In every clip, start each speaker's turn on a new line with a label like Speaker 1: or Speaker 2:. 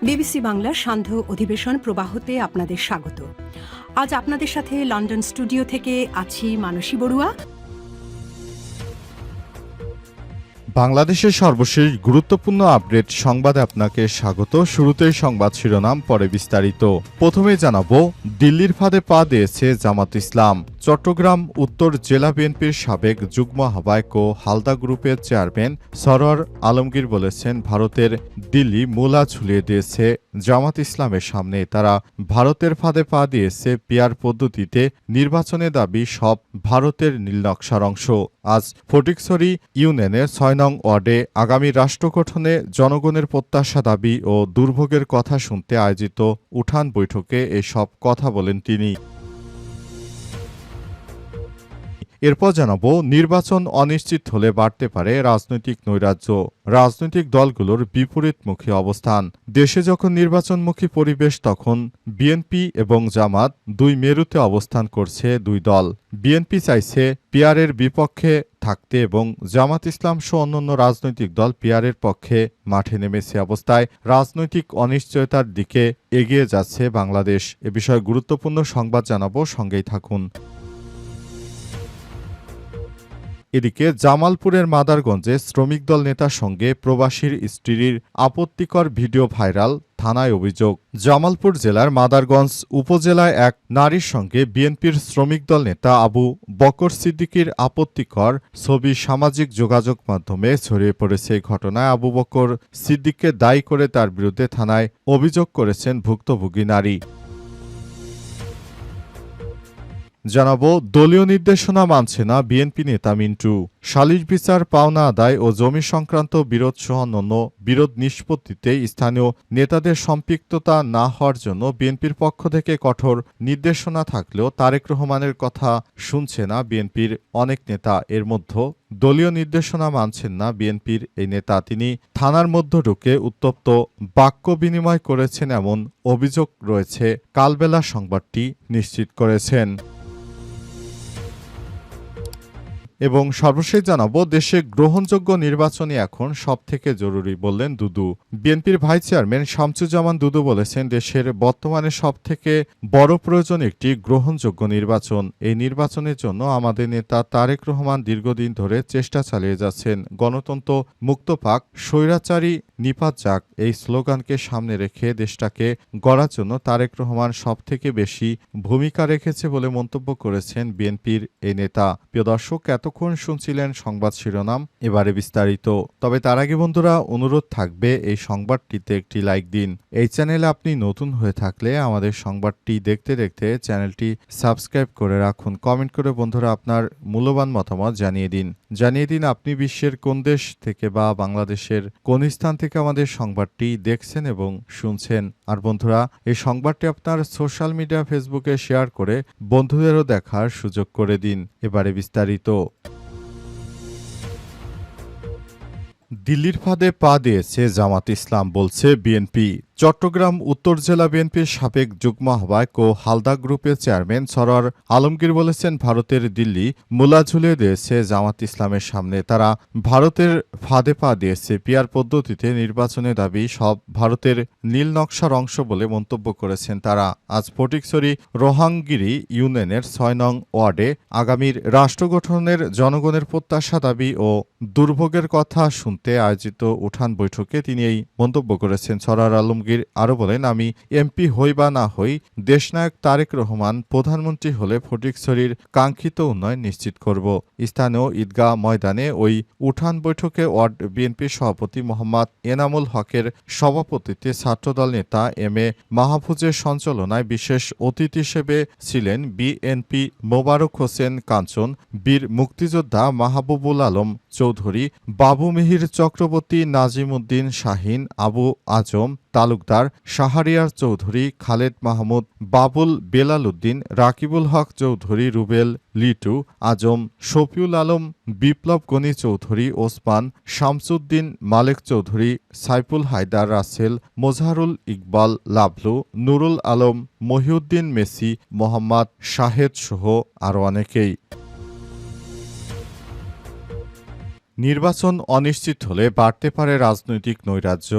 Speaker 1: BBC বাংলার সান্ধ্য অধিবেশন প্রবাহতে আপনাদের স্বাগত। আজ আপনাদের সাথে লন্ডন স্টুডিও থেকে আছি মানসী বড়ুয়া।
Speaker 2: বাংলাদেশের সর্বশেষ গুরুত্বপূর্ণ আপডেট সংবাদে আপনাকে স্বাগত। শুরুতেই সংবাদ শিরোনাম, পরে বিস্তারিত। প্রথমে জানাবো, দিল্লির ফাঁদে পা দিয়েছে জামাত ইসলাম। চট্টগ্রাম উত্তর জেলা বিএনপির সাবেক যুগ্ম আহ্বায়ক ও হালদা গ্রুপের চেয়ারম্যান সরোয়ার আলমগীর বলেছেন, ভারতের দিল্লি মূলা ঝুলিয়ে দিয়েছে জামাত ইসলামের সামনে। তারা ভারতের ফাঁদে পা দিয়েছে পিআর পদ্ধতিতে নির্বাচনের দাবি সব ভারতের নীলনকশার অংশ। আজ ফটিকছড়ি ইউনিয়নের ৬ নং ওয়ার্ডে আগামী রাষ্ট্র গঠনে জনগণের প্রত্যাশা, দাবি ও দুর্ভোগের কথা শুনতে আয়োজিত উঠান বৈঠকে এসব কথা বলেন তিনি। এরপর জানাবো, নির্বাচন অনিশ্চিত হলে বাড়তে পারে রাজনৈতিক নৈরাজ্য। রাজনৈতিক দলগুলোর বিপরীতমুখী অবস্থান। দেশে যখন নির্বাচনমুখী পরিবেশ, তখন বিএনপি এবং জামাত দুই মেরুতে অবস্থান করছে দুই দল। বিএনপি চাইছে পিআরের বিপক্ষে থাকতে এবং জামাত ইসলাম সহ অন্যান্য রাজনৈতিক দল পিআরের পক্ষে মাঠে নেমেছে। অবস্থায় রাজনৈতিক অনিশ্চয়তার দিকে এগিয়ে যাচ্ছে বাংলাদেশ। এ বিষয়ে গুরুত্বপূর্ণ সংবাদ জানাবো, সঙ্গেই থাকুন। এদিকে জামালপুরের মাদারগঞ্জে শ্রমিক দল নেতার সঙ্গে প্রবাসীর স্ত্রীর আপত্তিকর ভিডিও ভাইরাল, থানায় অভিযোগ। জামালপুর জেলার মাদারগঞ্জ উপজেলায় এক নারীর সঙ্গে বিএনপির শ্রমিক দল নেতা আবু বকর সিদ্দিকীর আপত্তিকর ছবি সামাজিক যোগাযোগ মাধ্যমে ছড়িয়ে পড়েছে। এই ঘটনায় আবু বকর সিদ্দিককে দায়ী করে তার বিরুদ্ধে থানায় অভিযোগ করেছেন ভুক্তভোগী নারী। জানাবো, দলীয় নির্দেশনা মানছে না বিএনপি নেতা মিন্টু। সালিশ বিচার, পাওনা আদায় ও জমি সংক্রান্ত বিরোধ সহ অন্যান্য বিরোধ নিষ্পত্তিতে স্থানীয় নেতাদের সম্পৃক্ততা না হওয়ার জন্য বিএনপির পক্ষ থেকে কঠোর নির্দেশনা থাকলেও তারেক রহমানের কথা শুনছে না বিএনপির অনেক নেতা। এর মধ্যে দলীয় নির্দেশনা মানছেন না বিএনপির এই নেতা। তিনি থানার মধ্যে ঢুকে উত্তপ্ত বাক্য বিনিময় করেছেন, এমন অভিযোগ রয়েছে। কালবেলা সংবাদটি নিশ্চিত করেছেন। এবং সর্বশেষ জানাবো, দেশে গ্রহণযোগ্য নির্বাচনই এখন সবথেকে জরুরি বললেন দুদু। বিএনপির ভাইস চেয়ারম্যান শামসুজ্জামান দুদু বলেছেন, দেশের বর্তমানে সবথেকে বড় প্রয়োজন একটি গ্রহণযোগ্য নির্বাচন। এই নির্বাচনের জন্য আমাদের নেতা তারেক রহমান দীর্ঘদিন ধরে চেষ্টা চালিয়ে যাচ্ছেন। গণতন্ত্র মুক্ত পাক, স্বৈরাচারী নিপাত যাক, এই স্লোগানকে সামনে রেখে দেশটাকে গড়ার জন্য তারেক রহমান সবথেকে বেশি ভূমিকা রেখেছে বলে মন্তব্য করেছেন বিএনপির এই নেতা। প্রিয় দর্শক, এতক্ষণ শুনছিলেন সংবাদ শিরোনাম, এবারে বিস্তারিত। তবে তার আগে বন্ধুরা, অনুরোধ থাকবে এই সংবাদটিতে একটি লাইক দিন। এই চ্যানেলে আপনি নতুন হয়ে থাকলে আমাদের সংবাদটি দেখতে দেখতে চ্যানেলটি সাবস্ক্রাইব করে রাখুন। কমেন্ট করে বন্ধুরা আপনার মূল্যবান মতামত জানিয়ে দিন আপনি বিশ্বের কোন দেশ থেকে বা বাংলাদেশের কোন স্থান থেকে আমাদের সংবাদটি দেখছেন এবং শুনছেন। আর বন্ধুরা, এই সংবাদটি আপনার সোশ্যাল মিডিয়া ফেসবুকে শেয়ার করে বন্ধুদেরও দেখার সুযোগ করে দিন। এবারে বিস্তারিত। দিল্লির ফাঁদে পা দিয়েছে জামাত ইসলাম, বলছে বিএনপি। চট্টগ্রাম উত্তর জেলা বিএনপির সাবেক যুগ্ম আহ্বায়ক ও হালদা গ্রুপের চেয়ারম্যান সরোয়ার আলমগীর বলেছেন, ভারতের দিল্লি মূলা ঝুলিয়ে দিয়েছে জামাত ইসলামের সামনে। তারা ভারতের ফাঁদে পা দিয়েছে পিআর পদ্ধতিতে নির্বাচনের দাবি সব ভারতের নীল নকশার অংশ বলে মন্তব্য করেছেন তারা। আজ ফটিকছড়ি রোহাঙ্গিরি ইউনিয়নের ৬ নং ওয়ার্ডে আগামীর রাষ্ট্র গঠনের জনগণের প্রত্যাশা, দাবি ও দুর্ভোগের কথা শুনতে আয়োজিত উঠান বৈঠকে তিনি এই মন্তব্য করেছেন। সরোয়ার আলমগীর আরো বলেন, আমি এমপি হই বা না হই, দেশনায়ক তারেক রহমান প্রধানমন্ত্রী হলে ফটিকছড়ির কাঙ্ক্ষিত উন্নয়ন নিশ্চিত করব। স্থানীয় ঈদগাহ ময়দানে ওই উঠান বৈঠকে ওয়ার্ড বিএনপির সভাপতি মোহাম্মদ এনামুল হকের সভাপতিত্বে ছাত্রদল নেতা এম এ মাহফুজের সঞ্চালনায় বিশেষ অতিথি হিসেবে ছিলেন বিএনপি মোবারক হোসেন কাঞ্চন, বীর মুক্তিযোদ্ধা মাহবুবুল আলম চৌধুরী, বাবু মিহির চক্রবর্তী, নাজিম উদ্দিন শাহিন, আবু আজম তালুকদার, শাহরিয়ার চৌধুরী, খালেদ মাহমুদ, বাবুল বেলাল উদ্দিন, রাকিবুল হক চৌধুরী, রুবেল লিটু, আজম, শফিউল আলম, বিপ্লব গনি চৌধুরী, ওসমান, শামসুদ্দিন মালেক চৌধুরী, সাইফুল হায়দার রাসেল, মোজাহারুল ইকবাল লাভলু, নুরুল আলম, মহিউদ্দিন মেসি, মোহাম্মদ শাহেদ সহ আরও অনেকেই। নির্বাচন অনিশ্চিত হলে বাড়তে পারে রাজনৈতিক নৈরাজ্য।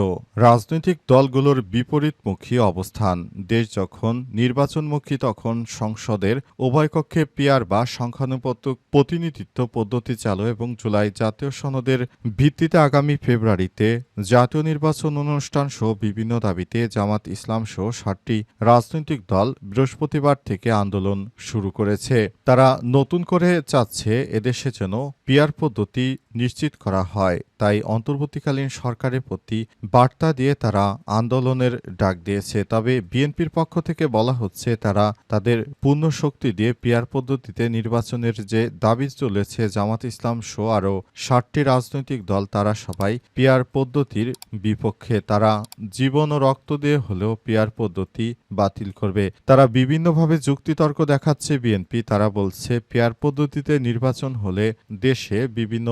Speaker 2: রাজনৈতিক দলগুলোর বিপরীতমুখী অবস্থান। দেশ যখন নির্বাচনমুখী তখন সংসদের উভয় কক্ষে পিআর বা সংখ্যানুপাতিক প্রতিনিধিত্ব পদ্ধতি চালু এবং জুলাই জাতীয় সনদের ভিত্তিতে আগামী ফেব্রুয়ারিতে জাতীয় নির্বাচন অনুষ্ঠান সহ বিভিন্ন দাবিতে জামাত ইসলাম সহ ৭টি রাজনৈতিক দল বৃহস্পতিবার থেকে আন্দোলন শুরু করেছে। তারা নতুন করে চাচ্ছে এদেশে যেন পিআর পদ্ধতি নিশ্চিত করা হয়। তাই অন্তর্বর্তীকালীন সরকারের প্রতি বার্তা দিয়ে তারা আন্দোলনের ডাক দিয়েছে। তবে বিএনপির পক্ষ থেকে বলা হচ্ছে তারা তাদের পূর্ণ শক্তি দিয়ে পিআর পদ্ধতিতে নির্বাচনের যে দাবি চলেছে জামাত ইসলাম সহ আরও ৭টি রাজনৈতিক দল তারা সবাই পিআর পদ্ধতির বিপক্ষে। তারা জীবন ও রক্ত দিয়ে হলেও পিআর পদ্ধতি বাতিল করবে। তারা বিভিন্নভাবে যুক্তিতর্ক দেখাচ্ছে বিএনপি। তারা বলছে পিআর পদ্ধতিতে নির্বাচন হলে দেশে বিভিন্ন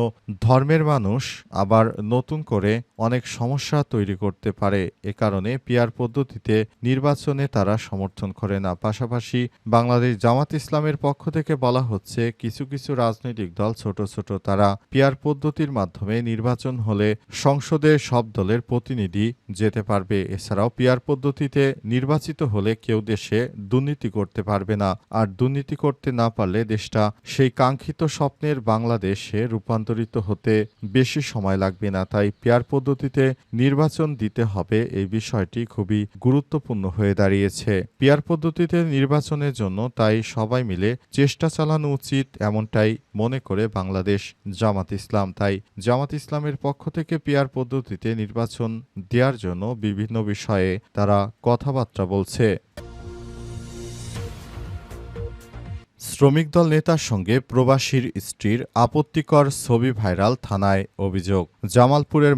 Speaker 2: ধর্মের মানুষ আবার নতুন করে অনেক সমস্যা তৈরি করতে পারে। এ কারণে পিআর পদ্ধতিতে নির্বাচনে তারা সমর্থন করে না। পাশাপাশি বাংলাদেশ জামাত ইসলামের পক্ষ থেকে বলা হচ্ছে কিছু কিছু রাজনৈতিক দল ছোট ছোট তারা পিআর পদ্ধতির মাধ্যমে নির্বাচন হলে সংসদে সব দলের প্রতিনিধি যেতে পারবে। এছাড়াও পিআর পদ্ধতিতে নির্বাচিত হলে কেউ দেশে দুর্নীতি করতে পারবে না। আর দুর্নীতি করতে না পারলে দেশটা সেই কাঙ্ক্ষিত স্বপ্নের বাংলাদেশে রূপান্তরিত হতে বেশি সময় লাগবে না। তাই পিআর পদ্ধতিতে নির্বাচন দিতে হবে এই বিষয়টি খুবই গুরুত্বপূর্ণ হয়ে দাঁড়িয়েছে। পিআর পদ্ধতিতে নির্বাচনের জন্য তাই সবাই মিলে চেষ্টা চালানো উচিত এমনটাই মনে করে বাংলাদেশ জামাত ইসলাম। তাই জামাত ইসলামের পক্ষ থেকে পিআর পদ্ধতিতে নির্বাচন দেওয়ার জন্য বিভিন্ন বিষয়ে তারা কথাবার্তা বলছে। শ্রমিক দল নেতার সঙ্গে প্রবাসীর স্ত্রীর আপত্তিকর ছবি ভাইরাল, থানায় অভিযোগ। জামালপুরের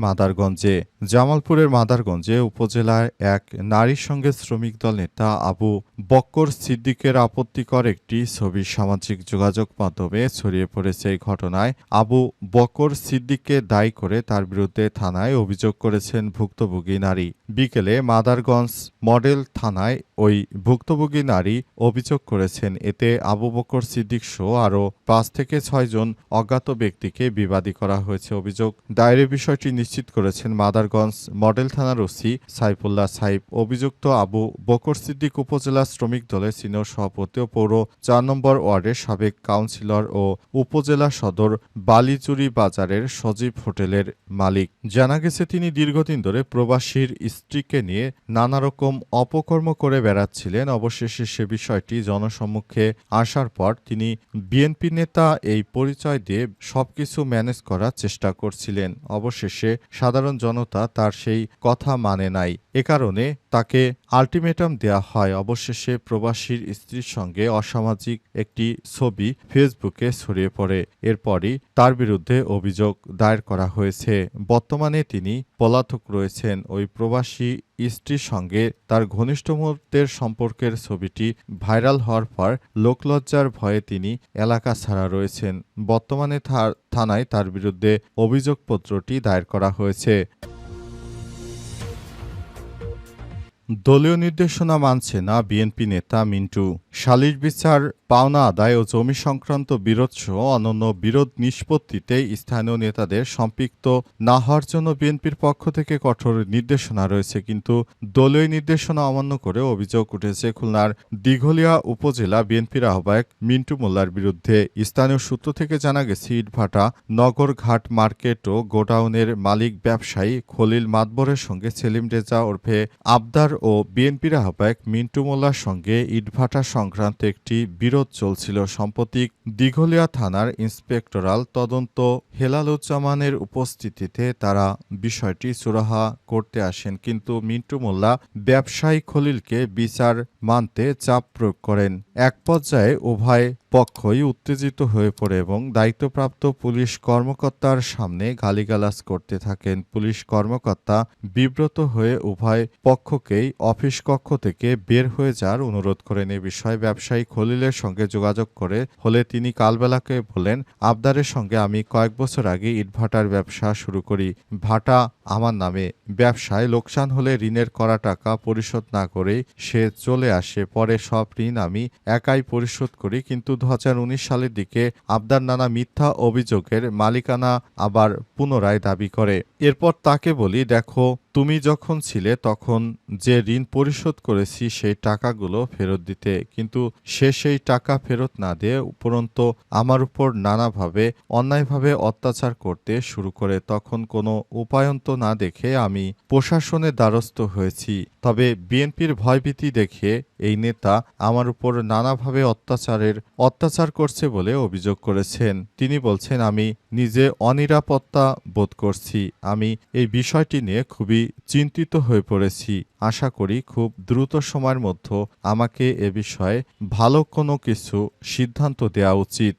Speaker 2: মাদারগঞ্জে উপজেলার এক নারীর সঙ্গে শ্রমিক দল নেতা আবু বক্কর সিদ্দিকের আপত্তিকর একটি ছবি সামাজিক যোগাযোগ মাধ্যমে ছড়িয়ে পড়েছে। এই ঘটনায় আবু বক্কর সিদ্দিককে দায়ী করে তার বিরুদ্ধে থানায় অভিযোগ করেছেন ভুক্তভোগী নারী। বিকেলে মাদারগঞ্জ মডেল থানায় ওই ভুক্তভোগী নারী অভিযোগ করেছেন। এতে আবু বক্কর সিদ্দিক সহ আরও ৫ থেকে ৬ জন অজ্ঞাত ব্যক্তিকে বিবাদী করা হয়েছে। অভিযোগ দায়েরের বিষয়টি নিশ্চিত করেছেন মাদারগঞ্জ মডেল থানার ওসি সাইফুল্লাহ সাইফ। অভিযুক্ত আবু বক্কর সিদ্দিক উপজেলা শ্রমিক দলের সিনিয়র সভাপতি ও পৌর ৪ নম্বর ওয়ার্ডের সাবেক কাউন্সিলর ও উপজেলা সদর বালিচুরি বাজারের সজীব হোটেলের মালিক। জানা গেছে তিনি দীর্ঘদিন ধরে প্রবাসীর স্ত্রীকে নিয়ে নানা রকম অপকর্ম করে বেড়াচ্ছিলেন। অবশেষে সে বিষয়টি জনসম্মুখে আসার পর তিনি বিএনপি নেতা এই পরিচয় দিয়ে সবকিছু ম্যানেজ করার চেষ্টা করছিলেন। অবশেষে সাধারণ জনতা তার সেই কথা মানে নাই। এ কারণে তাকে আলটিমেটাম দেয়া হয়। অবশেষে প্রবাসীর স্ত্রীর সঙ্গে অসামাজিক একটি ছবি ফেসবুকে ছড়িয়ে পড়ে। এরপরই তার বিরুদ্ধে অভিযোগ দায়ের করা হয়েছে। বর্তমানে তিনি পলাতক রয়েছেন। ওই প্রবাসী স্ত্রীর সঙ্গে তার ঘনিষ্ঠ মুহূর্তের সম্পর্কের ছবিটি ভাইরাল হওয়ার পর লোকলজ্জার ভয়ে তিনি এলাকা ছাড়া রয়েছেন। বর্তমানে থানায় তার বিরুদ্ধে অভিযোগপত্রটি দায়ের করা হয়েছে। দলীয় নির্দেশনা মানছে না বিএনপি নেতা মিন্টু। সালিস বিচার, পাওনা আদায় ও জমি সংক্রান্ত বিরোধসহ অন্যান্য বিরোধ নিষ্পত্তিতে স্থানীয় নেতাদের সম্পৃক্ত না হওয়ার জন্য বিএনপির পক্ষ থেকে কঠোর নির্দেশনা রয়েছে। কিন্তু দলীয় নির্দেশনা অমান্য করে অভিযোগ উঠেছে খুলনার দিঘলিয়া উপজেলা বিএনপির আহ্বায়ক মিন্টু মোল্লার বিরুদ্ধে। স্থানীয় সূত্র থেকে জানা গেছে ইটভাটা নগরঘাট মার্কেট ও গোডাউনের মালিক ব্যবসায়ী খলিল মাতবরের সঙ্গে সেলিম রেজা ওরফে আবদার ও বিএনপির আহ্বায়ক মিন্টু মোল্লার সঙ্গে ইটভাটা সংক্রান্ত একটি বিরোধ চলছিল। সম্প্রতি দিঘলিয়া থানার ইন্সপেক্টরাল তদন্ত হেলালুজ্জামানের উপস্থিতিতে তারা বিষয়টি সুরাহা করতে আসেন। কিন্তু মিন্টু মোল্লা ব্যবসায়ী খলিলকে বিচার মানতে চাপ প্রয়োগ করেন। এক পর্যায়ে উভয় পক্ষই উত্তেজিত হয়ে পড়ে এবং দায়িত্বপ্রাপ্ত পুলিশ কর্মকর্তার সামনে গালিগালাজ করতে থাকেন। পুলিশ কর্মকর্তা বিব্রত হয়ে উভয় পক্ষকেই অফিস কক্ষ থেকে বের হয়ে যাওয়ার অনুরোধ করেন। এ বিষয়ে ব্যবসায়ী খলিলের সঙ্গে যোগাযোগ করে হলে তিনি কালবেলাকে বলেন, আবদারের সঙ্গে আমি কয়েক বছর আগে ইটভাটার ব্যবসা শুরু করি। ভাটা আমার নামে। ব্যবসায় লোকসান হলে ঋণের করা টাকা পরিশোধ না করেই সে চলে আসে। পরে সব ঋণ আমি একাই পরিশোধ করি। কিন্তু 2019 সালের দিকে আবদার নানা মিথ্যা অভিযোগের মালিকানা আবার পুনরায় দাবি করে। এরপর তাকে বলি, দেখো তুমি যখন ছিলে তখন যে ঋণ পরিশোধ করেছি সেই টাকাগুলো ফেরত দিতে, কিন্তু সে সেই টাকা ফেরত না দিয়ে উপরন্তু আমার উপর নানাভাবে অন্যায়ভাবে অত্যাচার করতে শুরু করে। তখন কোনো উপায়ন্ত না দেখে আমি প্রশাসনের দ্বারস্থ হয়েছি। তবে বিএনপির ভয়ভীতি দেখে এই নেতা আমার উপর নানাভাবে অত্যাচার করছে বলে অভিযোগ করেছেন। তিনি বলছেন, আমি নিজে অনিরাপত্তা বোধ করছি। আমি এই বিষয়টি নিয়ে খুবই চিন্তিত হয়ে পড়েছি। আশা করি খুব দ্রুত সময়ের মধ্যে আমাকে এ বিষয়ে ভালো কোনো কিছু সিদ্ধান্ত দেওয়া উচিত।